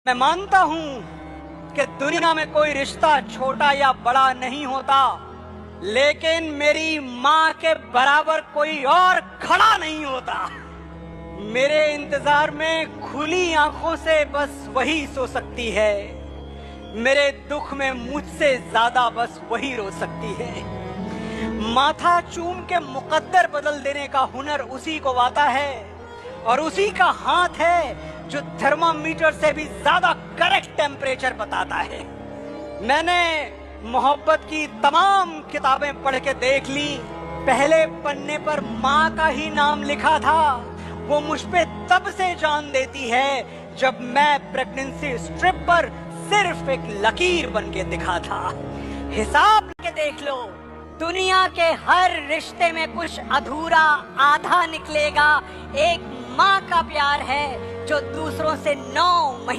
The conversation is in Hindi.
मैं मानता हूं कि दुनिया में कोई रिश्ता छोटा या बड़ा नहीं होता, लेकिन मेरी माँ के बराबर कोई और खड़ा नहीं होता। मेरे इंतजार में खुली आंखों से बस वही सो सकती है, मेरे दुख में मुझसे ज्यादा बस वही रो सकती है। माथा चूम के मुकद्दर बदल देने का हुनर उसी को आता है, और उसी का हाथ है जो थर्मामीटर से भी ज्यादा करेक्ट टेम्परेचर बताता है। मैंने मोहब्बत की तमाम किताबें पढ़ के देख ली, पहले पन्ने पर माँ का ही नाम लिखा था। वो मुझ पे तब से जान देती है जब मैं प्रेगनेंसी स्ट्रिप पर सिर्फ एक लकीर बन के दिखा था। हिसाब के देख लो, दुनिया के हर रिश्ते में कुछ अधूरा आधा निकलेगा। एक माँ का प्यार है जो दूसरों से 9 महीने